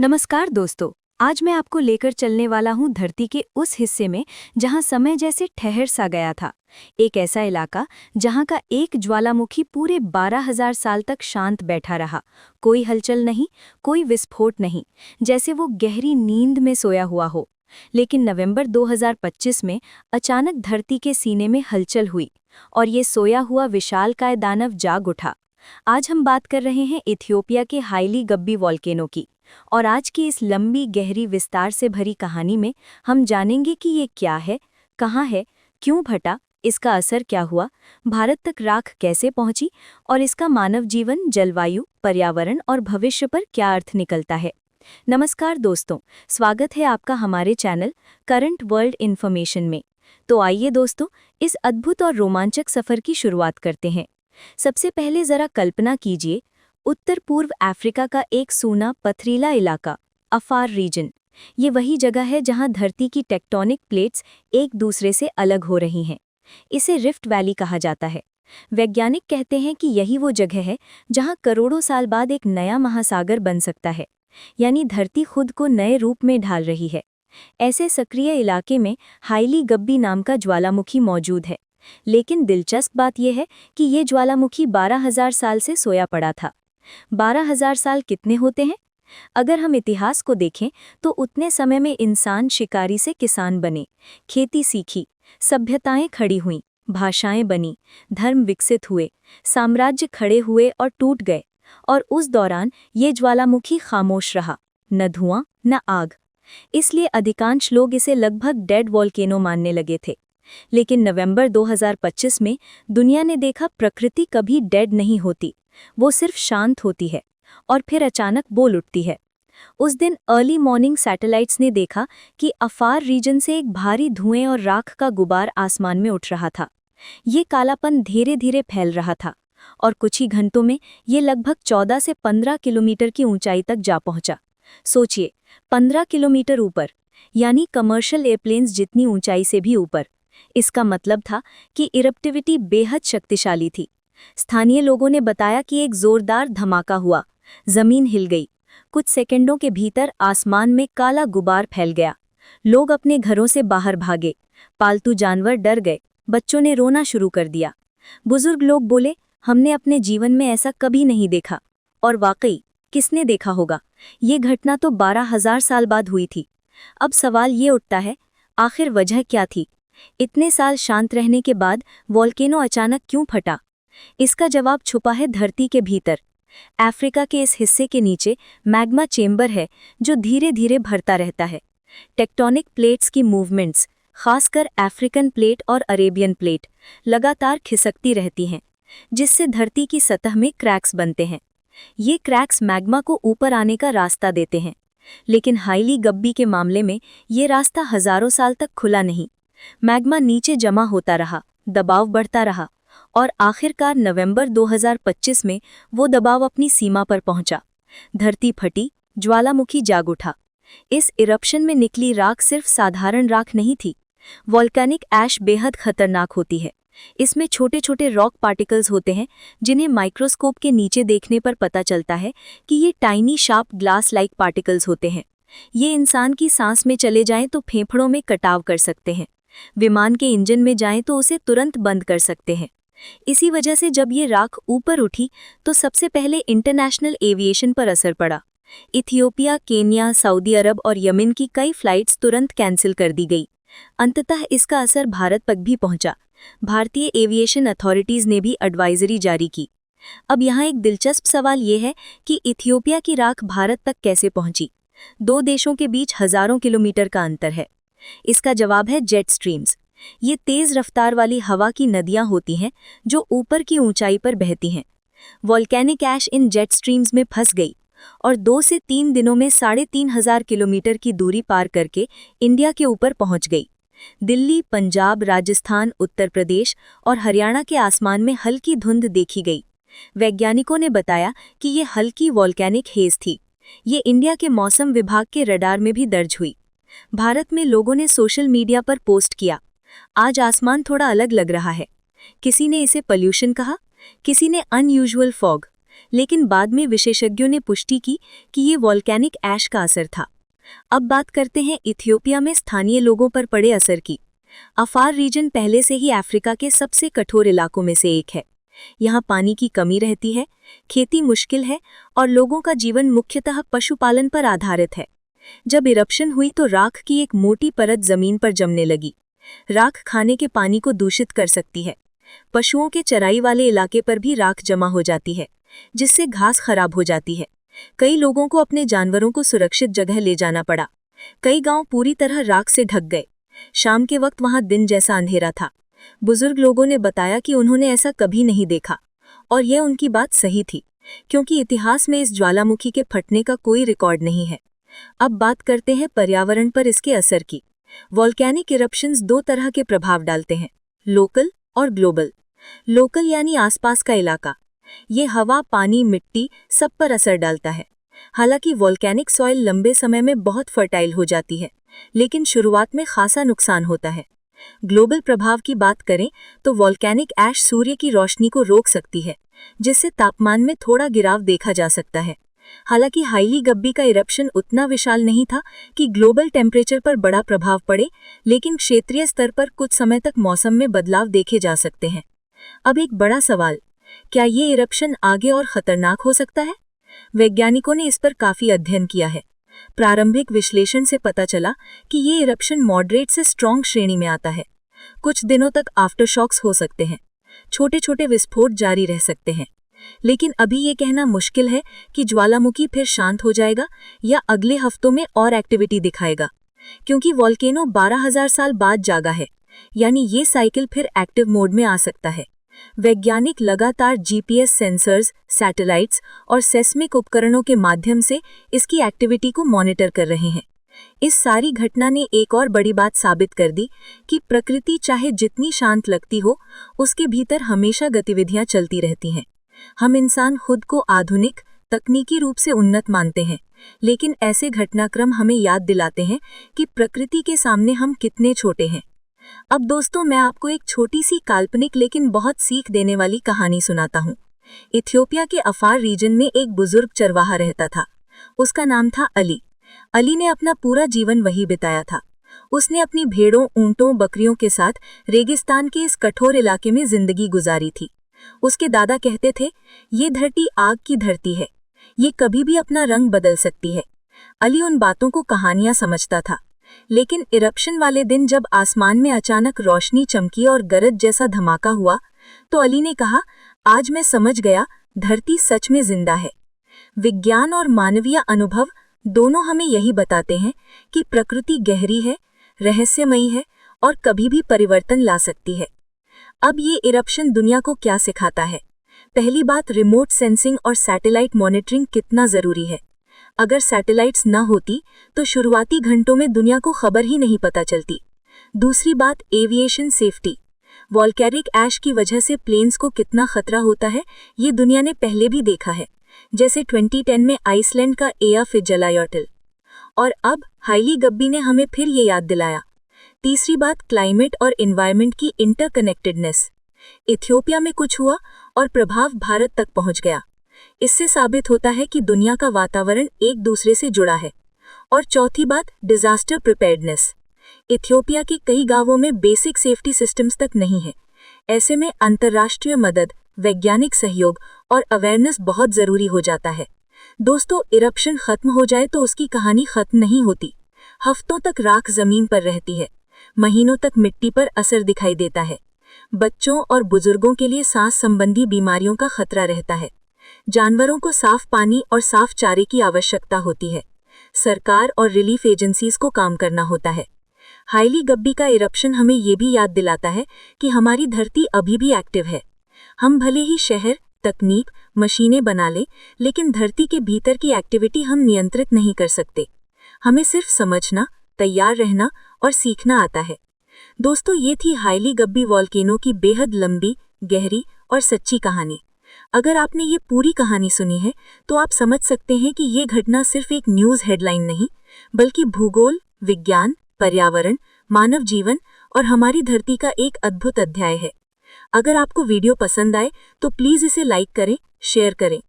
नमस्कार दोस्तों। आज मैं आपको लेकर चलने वाला हूं धरती के उस हिस्से में जहां समय जैसे ठहर सा गया था। एक ऐसा इलाका जहां का एक ज्वालामुखी पूरे 12,000 साल तक शांत बैठा रहा। कोई हलचल नहीं, कोई विस्फोट नहीं, जैसे वो गहरी नींद में सोया हुआ हो। लेकिन नवंबर 2025 में अचानक धरती के सीने में हलचल हुई और ये सोया हुआ विशालकाय दानव जाग उठा। आज हम बात कर रहे हैं इथियोपिया के हाइली गब्बी वॉल्केनो की। और आज की इस लंबी गहरी विस्तार से भरी कहानी में हम जानेंगे कि ये क्या है, कहाँ है, क्यों फटा, इसका असर क्या हुआ, भारत तक राख कैसे पहुंची और इसका मानव जीवन, जलवायु, पर्यावरण और भविष्य पर क्या अर्थ निकलता है। नमस्कार दोस्तों, स्वागत है आपका हमारे चैनल करंट वर्ल्ड इन्फॉर्मेशन में। तो आइए दोस्तों, इस अद्भुत और रोमांचक सफर की शुरुआत करते हैं। सबसे पहले जरा कल्पना कीजिए, उत्तर पूर्व अफ्रीका का एक सूना पथरीला इलाका, अफार रीजन। ये वही जगह है जहां धरती की टेक्टोनिक प्लेट्स एक दूसरे से अलग हो रही हैं। इसे रिफ्ट वैली कहा जाता है। वैज्ञानिक कहते हैं कि यही वो जगह है जहां करोड़ों साल बाद एक नया महासागर बन सकता है, यानी धरती खुद को नए रूप में ढाल रही है। ऐसे सक्रिय इलाके में हाइली गब्बी नाम का ज्वालामुखी मौजूद है। लेकिन दिलचस्प बात यह है कि ये ज्वालामुखी 12,000 साल से सोया पड़ा था। 12,000 साल कितने होते हैं? अगर हम इतिहास को देखें तो उतने समय में इंसान शिकारी से किसान बने, खेती सीखी, सभ्यताएं खड़ी हुईं, भाषाएं बनी, धर्म विकसित हुए, साम्राज्य खड़े हुए और टूट गए। और उस दौरान ये ज्वालामुखी खामोश रहा, न धुआं न आग। इसलिए अधिकांश लोग इसे लगभग डेड वॉल्केनो मानने लगे थे। लेकिन नवंबर 2025 में दुनिया ने देखा प्रकृति कभी डेड नहीं होती, वो सिर्फ शांत होती है और फिर अचानक बोल उठती है। उस दिन अर्ली मॉर्निंग सैटेलाइट्स ने देखा कि अफार रीजन से एक भारी धुएं और राख का गुबार आसमान में उठ रहा था। ये कालापन धीरे धीरे फैल रहा था और कुछ ही घंटों में ये लगभग 14 से 15 किलोमीटर की ऊंचाई तक जा पहुंचा। सोचिए, 15 किलोमीटर ऊपर, यानी कमर्शियल एयरप्लेन्स जितनी ऊंचाई से भी ऊपर। इसका मतलब था कि इरप्टिविटी बेहद शक्तिशाली थी। स्थानीय लोगों ने बताया कि एक जोरदार धमाका हुआ, जमीन हिल गई। कुछ सेकंडों के भीतर आसमान में काला गुबार फैल गया। लोग अपने घरों से बाहर भागे, पालतू जानवर डर गए, बच्चों ने रोना शुरू कर दिया। बुजुर्ग लोग बोले, हमने अपने जीवन में ऐसा कभी नहीं देखा। और वाकई, किसने देखा होगा? ये घटना तो 12,000 साल बाद हुई थी। अब सवाल ये उठता है, आखिर वजह क्या थी? इतने साल शांत रहने के बाद वॉल्केनो अचानक क्यों फटा? इसका जवाब छुपा है धरती के भीतर। अफ्रीका के इस हिस्से के नीचे मैग्मा चेंबर है जो धीरे धीरे भरता रहता है। टेक्टोनिक प्लेट्स की मूवमेंट्स, खासकर अफ्रीकन प्लेट और अरेबियन प्लेट, लगातार खिसकती रहती हैं, जिससे धरती की सतह में क्रैक्स बनते हैं। ये क्रैक्स मैग्मा को ऊपर आने का रास्ता देते हैं। लेकिन हाइली गब्बी के मामले में ये रास्ता हजारों साल तक खुला नहीं। मैग्मा नीचे जमा होता रहा, दबाव बढ़ता रहा और आखिरकार नवंबर 2025 में वो दबाव अपनी सीमा पर पहुंचा। धरती फटी, ज्वालामुखी जाग उठा। इस इरप्शन में निकली राख सिर्फ साधारण राख नहीं थी। वॉल्केनिक ऐश बेहद खतरनाक होती है। इसमें छोटे छोटे रॉक पार्टिकल्स होते हैं जिन्हें माइक्रोस्कोप के नीचे देखने पर पता चलता है कि ये tiny sharp glass like particles होते हैं। ये इंसान की सांस में चले जाएं तो फेफड़ों में कटाव कर सकते हैं, विमान के इंजन में जाएं तो उसे तुरंत बंद कर सकते हैं। इसी वजह से जब ये राख ऊपर उठी तो सबसे पहले इंटरनेशनल एविएशन पर असर पड़ा। इथियोपिया, केन्या, सऊदी अरब और यमन की कई फ्लाइट्स तुरंत कैंसिल कर दी गई। अंततः इसका असर भारत तक भी पहुंचा। भारतीय एविएशन अथॉरिटीज ने भी एडवाइजरी जारी की। अब यहाँ एक दिलचस्प सवाल ये है कि इथियोपिया की राख भारत तक कैसे पहुंची? दो देशों के बीच हजारों किलोमीटर का अंतर है। इसका जवाब है जेट स्ट्रीम्स। ये तेज रफ्तार वाली हवा की नदियां होती हैं जो ऊपर की ऊंचाई पर बहती हैं। वॉल्केनिक ऐश इन जेट स्ट्रीम्स में फंस गई और 2 से 3 दिनों में 3,500 किलोमीटर की दूरी पार करके इंडिया के ऊपर पहुंच गई। दिल्ली, पंजाब, राजस्थान, उत्तर प्रदेश और हरियाणा के आसमान में हल्की धुंध देखी गई। वैज्ञानिकों ने बताया कि ये हल्की वॉल्केनिक हेज थी। ये इंडिया के मौसम विभाग के रडार में भी दर्ज हुई। भारत में लोगों ने सोशल मीडिया पर पोस्ट किया, आज आसमान थोड़ा अलग लग रहा है। किसी ने इसे पॉल्यूशन कहा, किसी ने अनयूजुअल फॉग, लेकिन बाद में विशेषज्ञों ने पुष्टि की कि ये वॉल्केनिक ऐश का असर था। अब बात करते हैं इथियोपिया में स्थानीय लोगों पर पड़े असर की। अफार रीजन पहले से ही अफ्रीका के सबसे कठोर इलाकों में से एक है। यहाँ पानी की कमी रहती है, खेती मुश्किल है और लोगों का जीवन मुख्यतः पशुपालन पर आधारित है। जब इरप्शन हुई तो राख की एक मोटी परत जमीन पर जमने लगी। राख खाने के पानी को दूषित कर सकती है। पशुओं के चराई वाले इलाके पर भी राख जमा हो जाती है, जिससे घास खराब हो जाती है। कई लोगों को अपने जानवरों को सुरक्षित जगह ले जाना पड़ा। कई गांव पूरी तरह राख से ढक गए। शाम के वक्त वहां दिन जैसा अंधेरा था। बुजुर्ग लोगों ने बताया कि उन्होंने ऐसा कभी नहीं देखा, और यह उनकी बात सही थी, क्योंकि इतिहास में इस ज्वालामुखी के फटने का कोई रिकॉर्ड नहीं है। अब बात करते हैं पर्यावरण पर इसके असर की। वॉल्केनिक इरप्शंस दो तरह के प्रभाव डालते हैं, लोकल और ग्लोबल। लोकल यानी आसपास का इलाका। ये हवा, पानी, मिट्टी सब पर असर डालता है। हालांकि वॉल्केनिक सॉइल लंबे समय में बहुत फर्टाइल हो जाती है, लेकिन शुरुआत में खासा नुकसान होता है। ग्लोबल प्रभाव की बात करें तो वॉल्केनिक ऐश सूर्य की रोशनी को रोक सकती है, जिससे तापमान में थोड़ा गिराव देखा जा सकता है। हालांकि हाईली गब्बी का इरप्शन उतना विशाल नहीं था कि ग्लोबल टेम्परेचर पर बड़ा प्रभाव पड़े, लेकिन क्षेत्रीय स्तर पर कुछ समय तक मौसम में बदलाव देखे जा सकते हैं। अब एक बड़ा सवाल, क्या ये इरप्शन आगे और खतरनाक हो सकता है? वैज्ञानिकों ने इस पर काफी अध्ययन किया है। प्रारंभिक विश्लेषण से पता चला कि ये इरप्शन मॉडरेट से स्ट्रॉन्ग श्रेणी में आता है। कुछ दिनों तक आफ्टरशॉक्स हो सकते हैं, छोटे छोटे विस्फोट जारी रह सकते हैं, लेकिन अभी ये कहना मुश्किल है कि ज्वालामुखी फिर शांत हो जाएगा या अगले हफ्तों में और एक्टिविटी दिखाएगा, क्योंकि वॉल्केनो 12,000 साल बाद जागा है, यानी ये साइकिल फिर एक्टिव मोड में आ सकता है। वैज्ञानिक लगातार जीपीएस सेंसर्स, सैटेलाइट्स और सेस्मिक उपकरणों के माध्यम से इसकी एक्टिविटी को मॉनिटर कर रहे हैं। इस सारी घटना ने एक और बड़ी बात साबित कर दी कि प्रकृति चाहे जितनी शांत लगती हो, उसके भीतर हमेशा गतिविधियां चलती रहती हैं। हम इंसान खुद को आधुनिक, तकनीकी रूप से उन्नत मानते हैं, लेकिन ऐसे घटनाक्रम हमें याद दिलाते हैं कि प्रकृति के सामने हम कितने छोटे हैं। अब दोस्तों, मैं आपको एक छोटी सी काल्पनिक लेकिन बहुत सीख देने वाली कहानी सुनाता हूँ। इथियोपिया के अफार रीजन में एक बुजुर्ग चरवाहा रहता था। उसका नाम था अली। अली ने अपना पूरा जीवन वही बिताया था। उसने अपनी भेड़ों, ऊंटों, बकरियों के साथ रेगिस्तान के इस कठोर इलाके में जिंदगी गुजारी थी। उसके दादा कहते थे, ये धरती आग की धरती है, ये कभी भी अपना रंग बदल सकती है। अली उन बातों को कहानियां समझता था, लेकिन इरप्शन वाले दिन जब आसमान में अचानक रोशनी चमकी और गरज जैसा धमाका हुआ, तो अली ने कहा, आज मैं समझ गया, धरती सच में जिंदा है। विज्ञान और मानवीय अनुभव दोनों हमें यही बताते हैं कि प्रकृति गहरी है, रहस्यमयी है और कभी भी परिवर्तन ला सकती है। अब ये इरप्शन दुनिया को क्या सिखाता है? पहली बात, रिमोट सेंसिंग और सैटेलाइट मॉनिटरिंग कितना जरूरी है। अगर सैटेलाइट्स न होती तो शुरुआती घंटों में दुनिया को खबर ही नहीं पता चलती। दूसरी बात, एविएशन सेफ्टी। वॉल्केनिक ऐश की वजह से प्लेन्स को कितना खतरा होता है, ये दुनिया ने पहले भी देखा है, जैसे 2010 में आइसलैंड का एया फिट्जलायर्टल। और अब हाईली गब्बी ने हमें फिर ये याद दिलाया। तीसरी बात, क्लाइमेट और एनवायरनमेंट की इंटरकनेक्टेडनेस। इथियोपिया में कुछ हुआ और प्रभाव भारत तक पहुंच गया। इससे साबित होता है कि दुनिया का वातावरण एक दूसरे से जुड़ा है। और चौथी बात, डिजास्टर प्रिपेयर्डनेस। इथियोपिया के कई गांवों में बेसिक सेफ्टी सिस्टम्स तक नहीं है। ऐसे में अंतर्राष्ट्रीय मदद, वैज्ञानिक सहयोग और अवेयरनेस बहुत जरूरी हो जाता है। दोस्तों, इरप्शन खत्म हो जाए तो उसकी कहानी खत्म नहीं होती। हफ्तों तक राख जमीन पर रहती है, महीनों तक मिट्टी पर असर दिखाई देता है। बच्चों और बुजुर्गों के लिए सांस संबंधी बीमारियों का खतरा रहता है। जानवरों को साफ पानी और साफ चारे की आवश्यकता होती है। सरकार और रिलीफ एजेंसीज को काम करना होता है। हाईली गब्बी का इरप्शन हमें ये भी याद दिलाता है कि हमारी धरती अभी भी एक्टिव है। हम भले ही शहर, तकनीक, मशीनें बना लें, लेकिन धरती के भीतर की एक्टिविटी हम नियंत्रित नहीं कर सकते। हमें सिर्फ समझना, तैयार रहना और सीखना आता है। दोस्तों, ये थी हाईली गब्बी वॉल्केनो की बेहद लंबी, गहरी और सच्ची कहानी। अगर आपने ये पूरी कहानी सुनी है तो आप समझ सकते हैं कि ये घटना सिर्फ एक न्यूज़ हेडलाइन नहीं, बल्कि भूगोल, विज्ञान, पर्यावरण, मानव जीवन और हमारी धरती का एक अद्भुत अध्याय है। अगर आपको वीडियो पसंद आए तो प्लीज़ इसे लाइक करें, शेयर करें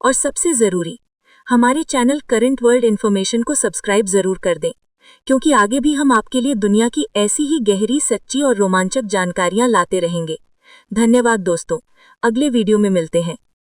और सबसे ज़रूरी, हमारे चैनल करंट वर्ल्ड इन्फॉर्मेशन को सब्सक्राइब ज़रूर कर दें, क्योंकि आगे भी हम आपके लिए दुनिया की ऐसी ही गहरी, सच्ची और रोमांचक जानकारियां लाते रहेंगे। धन्यवाद दोस्तों, अगले वीडियो में मिलते हैं।